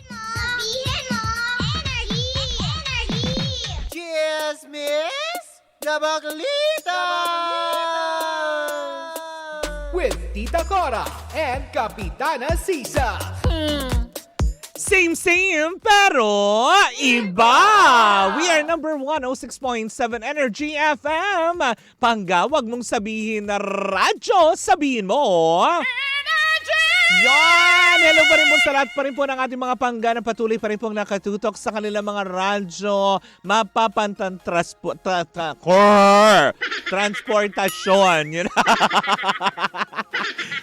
Sabihin mo! Energy! Energy! Cheers, miss! Dabaklita! With Tita Cora and Kapitana Sisa. Same, pero iba! We are number 106.7 Energy FM. Panggawag mong sabihin na radyo, sabihin mo. Yan! Hello pa rin po sa lahat pa rin po ng ating mga pangga na patuloy pa rin pong nakatutok sa kanilang mga radyo. Transportasyon. Yun.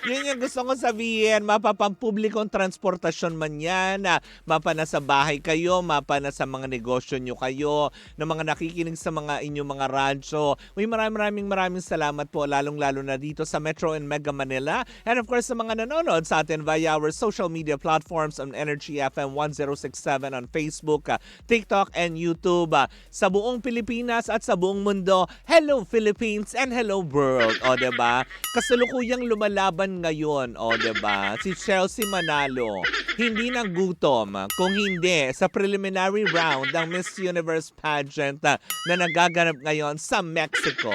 Yun yung gusto ko sabihin. Mapapampublikong transportasyon man yan. Mapa na sa bahay kayo, mapa na sa mga negosyo nyo kayo, na mga nakikinig sa mga inyong mga radyo. Uy, maraming salamat po, lalong-lalo na dito sa Metro and Mega Manila. And of course, sa mga nanonood sa atin via our social media platforms on Energy FM 1067 on Facebook, TikTok, and YouTube. Sa buong Pilipinas at sa buong mundo, hello Philippines and hello world. O, diba? Kasalukuyang lumalaban ngayon, o, diba? Si Chelsea Manalo, hindi nang gutom, kung hindi sa preliminary round ng Miss Universe pageant na nagaganap ngayon sa Mexico.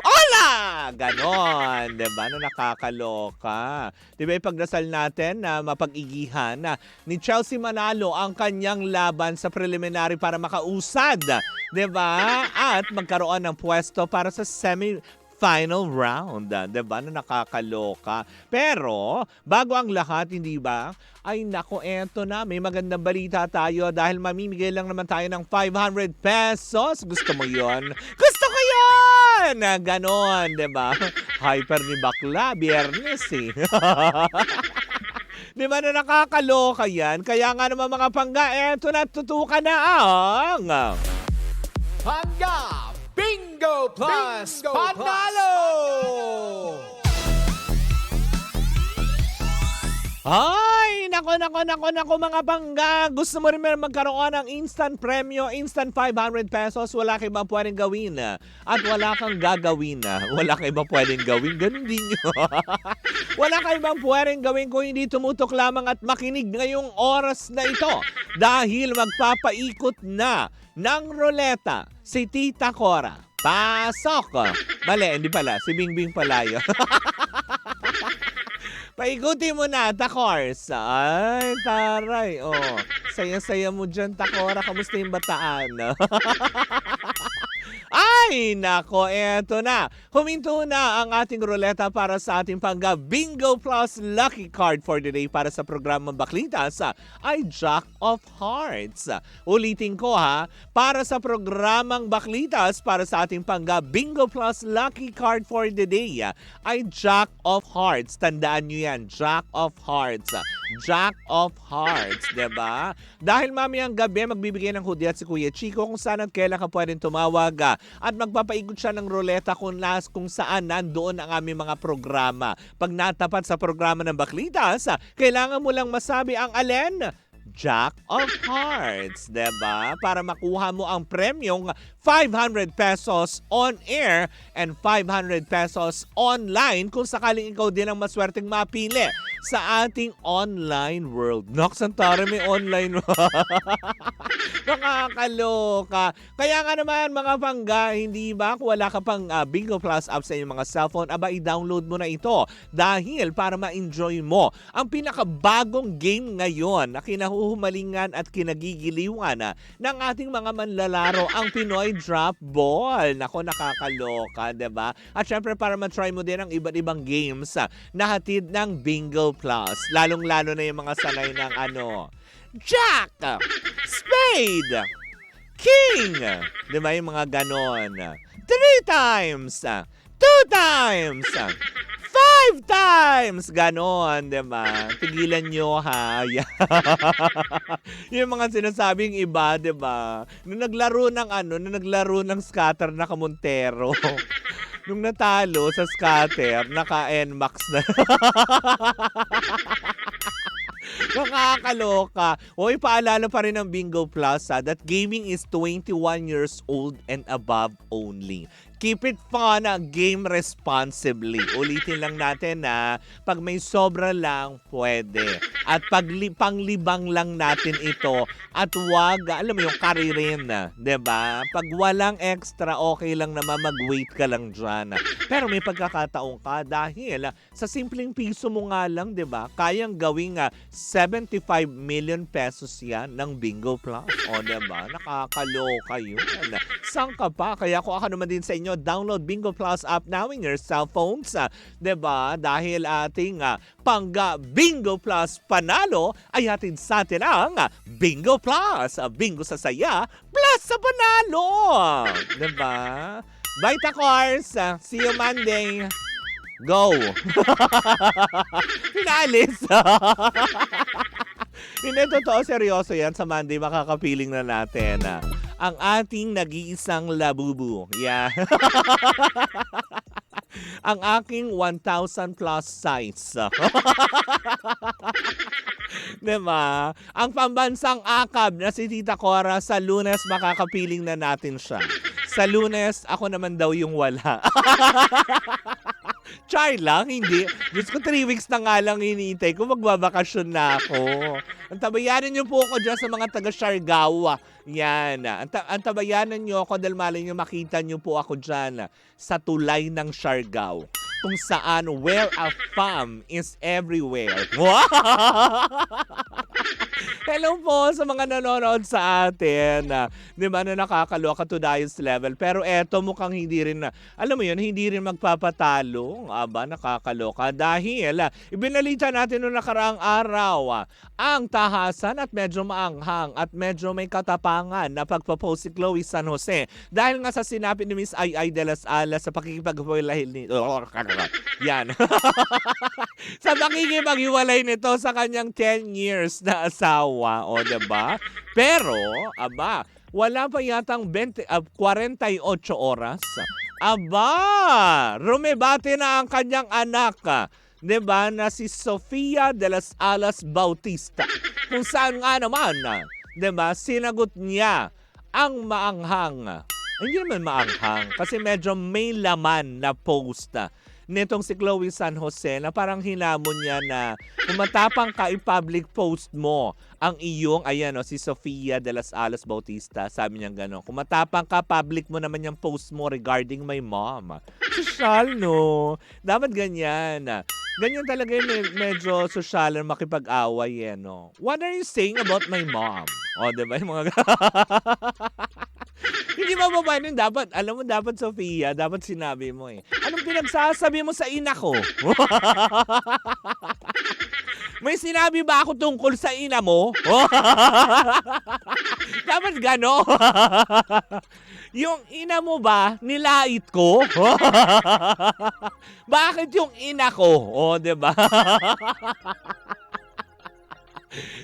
Hola! Ganon, diba? Na nakakaloka. Diba ipagdasal natin na mapag-igihan ni Chelsea Manalo ang kanyang laban sa preliminary para makausad, diba? At magkaroon ng pwesto para sa final round, diba? Na nakakaloka. Pero, bago ang lahat, hindi ba? Ay nako, eto na. May magandang balita tayo dahil mamimigay lang naman tayo ng 500 pesos. Gusto mo yon? Gusto ko yon! Ganon, diba? Hyper ni bakla, biyernes eh. Di ba na nakakaloka yan? Kaya nga naman mga pangga, eto na, tutukan na ang Pangga Bingo Plus Panalo! Ay, nako mga pangga. Gusto mo rin magkaroon ng instant premyo, instant 500 pesos. Wala kang iba pwedeng gawin. At wala kang gagawin. Wala kang iba pwedeng gawin. Ganun din yun. Wala kang ibang pwedeng gawin kung hindi tumutok lamang at makinig ngayong oras na ito. Dahil magpapaikot na ng ruleta si Tita Cora. Pasok! Mali, hindi pala. Si Bingbing pala yun. Paikuti mo na, Takors. Ay, taray. Oh, saya-saya mo dyan, Takora. Kamusta yung bataan? Ay, nako, eto na. Huminto na ang ating ruleta para sa ating pangga Bingo Plus Lucky Card for the day para sa programang Baklitas ay Jack of Hearts. Ulitin ko ha, para sa programang Baklitas para sa ating pangga Bingo Plus Lucky Card for the day ay Jack of Hearts. Tandaan nyo yan, Jack of Hearts. Jack of Hearts, diba? Dahil mamayang gabi magbibigay ng hudyat si Kuya Chico kung saan at kailan ka pwedeng tumawag at magpapaikot siya ng ruleta kung saan nandoon ang aming mga programa. Pag natapat sa programa ng Baklitas, kailangan mo lang masabi ang alin? Jack of Hearts, diba? Para makuha mo ang premyong 500 pesos on air and 500 pesos online kung sakaling ikaw din ang maswerteng mapili sa ating online world. Nox, ang tara may online. Nakakaloka. Kaya nga naman mga pangga, hindi ba kung wala ka pang Bingo Plus app sa inyong mga cellphone, aba i-download mo na ito dahil para ma-enjoy mo ang pinakabagong game ngayon na kinahuhumalingan at kinagigiliwan ng ating mga manlalaro, ang Pinoy Drop Ball. Nako, nakakaloka, diba? At syempre para ma-try mo din ang iba't ibang games na hatid ng Bingo Plus. Lalong-lalo na yung mga sanay ng Jack, Spade, King. Diba yung mga ganon? 3 times, 2 times, 5 times. Ganon, diba? Tigilan nyo ha. Yung mga sinasabing iba, diba? Nung naglaro ng scatter na kamontero. Nung natalo sa scatter, naka-NMAX na. Nakakaloka. Hoy, paalala pa rin ng Bingo Plus that gaming is 21 years old and above only. Keep it fun, game responsibly. Ulitin lang natin na pag may sobra lang, pwede. At pag panglibang lang natin ito at wag, alam mo yung karirin, 'di ba? Pag walang extra, okay lang naman mag-wait ka lang dyan. Pero may pagkakataon ka dahil sa simpleng piso mo nga lang, 'di ba? Kayang gawing 75 million pesos yan ng Bingo Plus. O, 'di ba? Nakakaloka yun. Saan ka pa? Kaya kung ako naman din sa inyo, download Bingo Plus app now in your cell phones. 'Di ba? Dahil ating pangga Bingo Plus panalo ay hatid sa atin ang Bingo Plus. Bingo sa saya plus sa panalo. 'Di ba? Bye, Takors! See you Monday! Go! Pinalis! Hindi, totoo, seryoso yan. Sa Monday, makakapiling na natin ang ating nag-iisang labubu. Yeah. Ang aking 1,000 plus size. Diba? Ang pambansang akab na si Tita Cora, sa Lunes makakapiling na natin siya. Sa Lunes, ako naman daw yung wala. Char lang, hindi. Diyos ko, 3 weeks na nga lang hinihintay ko, magbabakasyon na ako. Antabayanan niyo po ako dyan sa mga taga-Siargao. Yan. Antabayanan niyo ako dahil malay niyo makita niyo po ako dyan sa tulay ng Siargao. Kung saan, where a fam is everywhere. Hello po sa mga nanonood sa atin. Di ba na nakakaloka to the highest level. Pero eto mukhang hindi rin, alam mo yun, hindi rin magpapatalo. Aba, nakakaloka. Dahil ibinalita natin noong nakaraang araw ang tahasan at medyo maanghang at medyo may katapangan na pagpapost si Chloe San Jose. Dahil nga sa sinabi ni Miss Ay de las Alas sa pakikipaghiwalay nito. Yan. Sa pakikipaghiwalay nito sa kanyang 10 years na asawa. O, diba? Pero, aba, wala pa yatang 48 oras. Aba, rumebate na ang kanyang anak. Diba? Na si Sofia de las Alas Bautista. Kung saan nga naman, diba? Sinagot niya ang maanghang. Hindi naman maanghang kasi medyo may laman na post nitong si Chloe San Jose na parang hinamon niya na kung matapang ka i-public post mo ang iyong, ayan si Sofia de las Alas Bautista, sabi niya gano'n. Kung matapang ka, public mo naman yung post mo regarding my mom. Sosyal, no? Dapat ganyan. Ganyan talaga yung medyo sosyal na makipag-away, no? What are you saying about my mom? O, diba? Yung mga hindi ba babae nun dapat, alam mo dapat Sofia, dapat sinabi mo anong pinagsasabi mo sa ina ko? May sinabi ba ako tungkol sa ina mo? Dapat gano. Yung ina mo ba, nilait ko? Bakit yung ina ko? O, diba?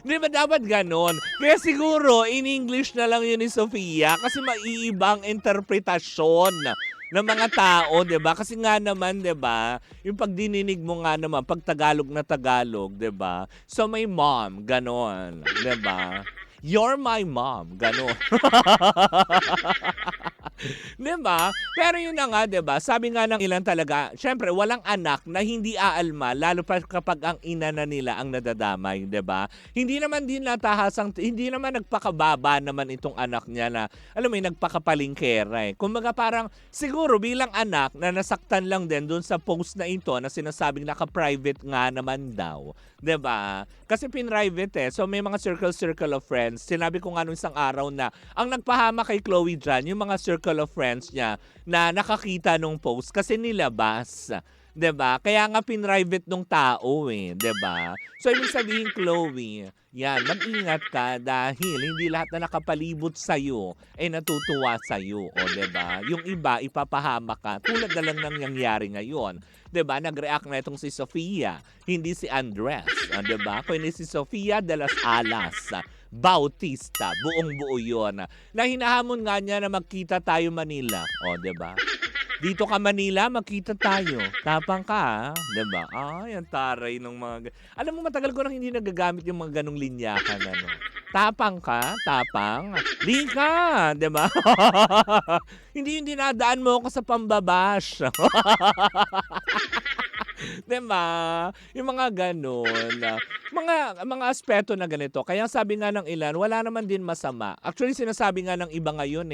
Di ba dapat ganon? Kaya siguro, in English na lang yun ni Sofia kasi maiibang interpretasyon ng mga tao, di ba? Kasi nga naman, di ba, yung pagdininig mo nga naman, pag Tagalog na Tagalog, di ba? So, may mom, ganon, di ba? You're my mom, ganon. Diba? Pero yun na nga, diba? Sabi nga ng ilan talaga, syempre, walang anak na hindi aalma, lalo pa kapag ang ina na nila ang nadadamay, diba? Hindi naman din natahasang, hindi naman nagpakababa naman itong anak niya na, alam mo yun, nagpakapalingkera Kumbaga parang, siguro bilang anak na nasaktan lang din dun sa post na ito na sinasabing naka-private nga naman daw. Diba? Kasi pinrivate So may mga circle of friends. Sinabi ko nga nung isang araw na ang nagpahama kay Chloe dyan, yung mga circle of friends niya na nakakita nung post kasi nilabas. 'Di ba? Kaya nga pinrivate nung tao 'di ba? So ibig sabihin, Chloe, yan, mag-ingat ka dahil hindi lahat na nakapalibot sa iyo ay natutuwa sa iyo, o 'di ba? Yung iba ipapahamak ka. Tulad na lang ng nangyari ngayon. 'Di ba? Nag-react na itong si Sofia, hindi si Andres, 'di ba? Kundi si Sofia de las Alas Bautista, buong-buo 'yon. Na hinahamon nga niya na magkita tayo Manila, o 'di ba? Dito ka Manila, magkita tayo. Tapang ka, 'di ba? Ay, ang taray ng mga... Alam mo, matagal ko nang hindi nagagamit yung mga ganong linyakan, ano. Tapang ka? Tapang? Lika, di ba? Hindi yung dinadaan mo ako sa pambabash. Di ba? Yung mga ganun. Mga aspeto na ganito. Kaya sabi nga ng ilan, wala naman din masama. Actually, sinasabi nga ng iba ngayon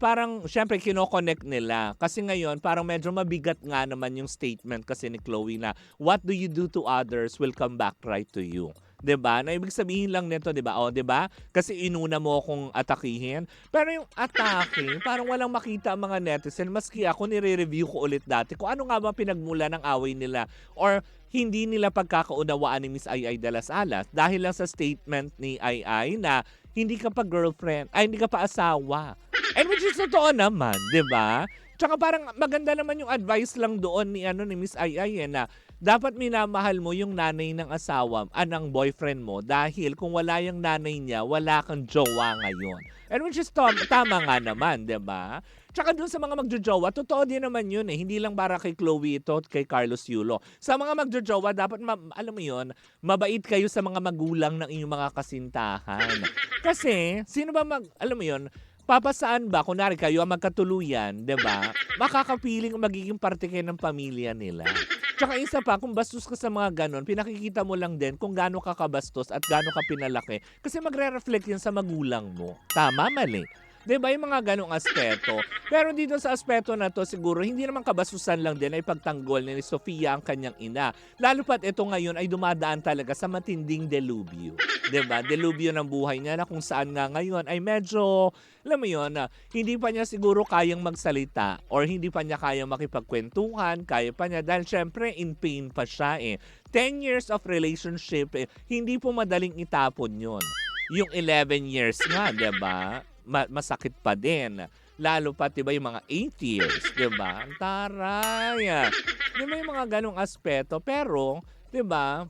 parang syempre kino-connect nila. Kasi ngayon, parang medyo mabigat nga naman yung statement kasi ni Chloe na what do you do to others will come back right to you. 'Di ba? Na ibig sabihin lang nito, 'di ba? O, 'di ba? Kasi inuna mo akong atakihin. Pero yung atake, parang walang makita ang mga netizen. Maski ako nire-review ko ulit dati kung ano nga ba pinagmula ng away nila or hindi nila pagkakaunawaan ni Miss Ai de las Alas dahil lang sa statement ni Ai na hindi ka pa girlfriend, ay hindi ka pa asawa. And which is totoo naman, 'di ba? Tsaka parang maganda naman yung advice lang doon ni Miss Ai na dapat minamahal mo yung nanay ng asawa, ng boyfriend mo dahil kung wala yung nanay niya, wala kang jowa ngayon. And which is tama nga naman, 'di ba? Tsaka dun sa mga magjojowa, totoo din naman yun eh. Hindi lang para kay Chloe ito, kay Carlos Yulo. Sa mga magjojowa, dapat alam mo yun, mabait kayo sa mga magulang ng inyong mga kasintahan. Kasi, sino ba alam mo yun, papasaan ba, kunwari kayo ang magkatuluyan, 'di ba? Makakapiling magiging parte kayo ng pamilya nila. Tsaka isa pa, kung bastos ka sa mga ganon, pinakikita mo lang din kung gaano ka kabastos at gaano ka pinalaki. Kasi magre-reflect yan sa magulang mo. Tama, mali. 'Di ba yung mga ganong aspeto? Pero dito sa aspeto na to, siguro hindi naman kabastusan lang din ay pagtanggol ni Sofia ang kanyang ina. Lalo pat ito ngayon ay dumadaan talaga sa matinding delubyo. 'Di ba? Delubyo ng buhay niya na kung saan nga ngayon ay medyo, alam mo yun, hindi pa niya siguro kayang magsalita or hindi pa niya kayang makipagkwentuhan, kaya pa niya dahil syempre in pain pa siya eh. 10 years of relationship, hindi po madaling itapon yun. Yung 11 years nga, 'di ba? Masakit pa din. Lalo pa, diba, yung mga 8 years, diba? Ang taray. Diba yung mga ganong aspeto. Pero, diba,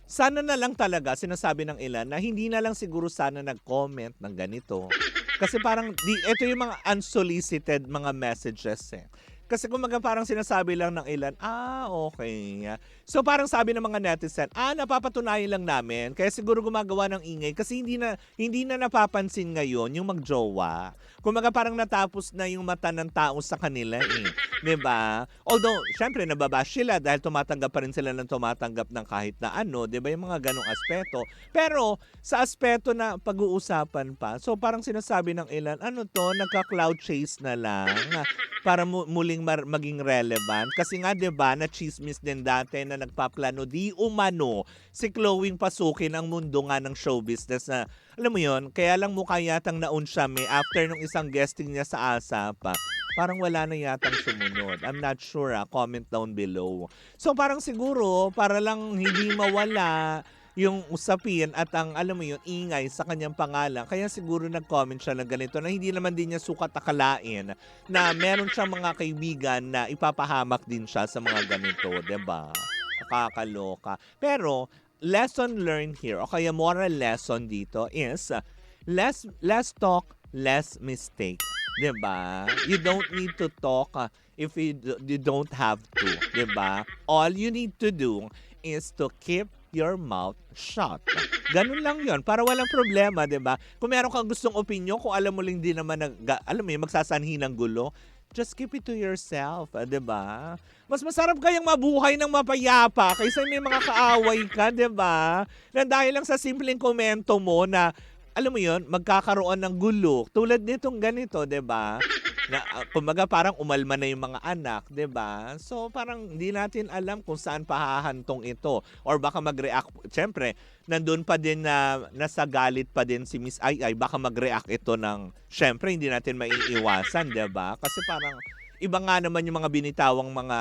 sana na lang talaga, sinasabi ng ilan, na hindi na lang siguro sana nag-comment ng ganito. Kasi parang, ito yung mga unsolicited mga messages eh. Kasi kumaga parang sinasabi lang ng ilan, okay. So parang sabi ng mga netizen, napapatunayan lang namin. Kaya siguro gumagawa ng ingay kasi hindi na napapansin ngayon yung magjowa. Kumaga parang natapos na yung mata ng tao sa kanila eh. 'Di ba? Although, syempre nababash sila dahil tumatanggap pa rin sila ng tumatanggap ng kahit na ano, 'di ba? Yung mga ganong aspeto. Pero sa aspeto na pag-uusapan pa, so parang sinasabi ng ilan, nagka-cloud chase na lang para muling maging relevant. Kasi nga 'di ba, na chismis din dati na nagpaplano di umano si Chloe pasukin ang mundo nga ng show business na, alam mo yon, kaya lang mukha yatang naunsyame after nung isang guesting niya sa ASAP. Parang wala na yatang sumunod. I'm not sure, comment down below. So parang siguro, para lang hindi mawala yung usapin at ang, alam mo yun, ingay sa kanyang pangalan. Kaya siguro nag-comment siya ng ganito na hindi naman din niya sukat akalain na meron siyang mga kaibigan na ipapahamak din siya sa mga ganito, 'di ba? Nakakaloka. Pero lesson learned here, o kaya moral lesson dito is less talk, less mistake. 'Di ba? You don't need to talk if you don't have to, 'di ba? All you need to do is to keep your mouth shut. Ganun lang yon para walang problema, 'di ba? Kung meron kang gustong opinion, kung alam mo lang din naman alam mo magsasanhi ng gulo, just keep it to yourself, 'di ba? Mas masarap kayang mabuhay ng mapayapa kaysa may mga kaaway ka, 'di ba? Na dahil lang sa simpleng komento mo na, alam mo yon, magkakaroon ng gulo. Tulad nitong ganito, 'di ba? Na kumbaga parang umalma na yung mga anak, 'di ba? So parang hindi natin alam kung saan pahahantong ito or baka mag-react. Siyempre, nandun pa din na nasa galit pa din si Miss Ai, baka mag-react ito ng siyempre hindi natin maiiwasan, 'di ba? Kasi parang iba nga naman yung mga binitawang mga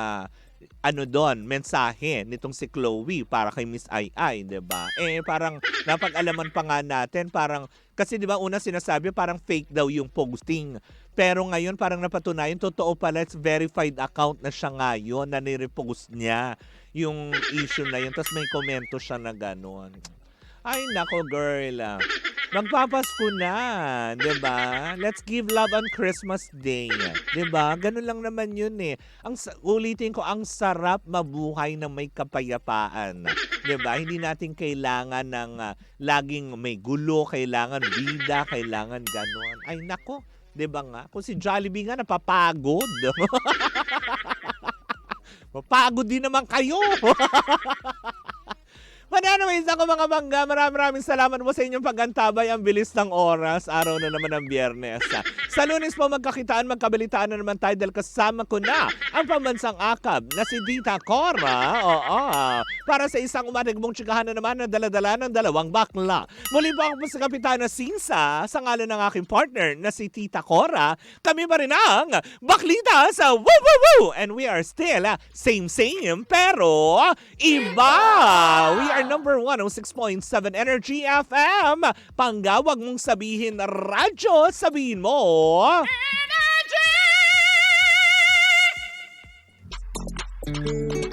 mensahe nitong si Chloe para kay Miss Ai, 'di ba? Parang napag-alaman pa nga natin, parang kasi 'di ba una sinasabi parang fake daw yung posting. Pero ngayon parang napatunayan totoo pala, it's verified account na siya ngayon na ni-repost niya yung issue na yun. Tapos may komento siya na gano'n. Ay nako girl. Magpapasko na, 'di ba? Let's give love on Christmas Day, 'di ba? Ganun lang naman 'yun eh. Ulitin ko, ang sarap mabuhay ng may kapayapaan, 'di ba? Hindi natin kailangan ng laging may gulo, kailangan bida, kailangan ganon. Ay nako, 'di ba nga? Kung si Jollibee nga napapagod. Mapagod din naman kayo. Anyways, ako mga bangga, maraming salamat po sa inyong pag-antabay. Ang bilis ng oras, araw na naman ng Biyernes. Sa Lunes po magkakitaan, magkabalitaan na naman tayo dahil kasama ko na ang pambansang akab na si Tita Cora. Oo, para sa isang umatigmong tsikahan na naman na dala-dala ng dalawang bakla. Muli po ako po sa Kapitana Sinsa, sa ngalan ng aking partner na si Tita Cora. Kami pa rin ang baklita sa Woo Woo Woo! And we are still same pero iba! We are number 106.7 Energy FM. Panggawag mong sabihin radyo, sabihin mo Energy!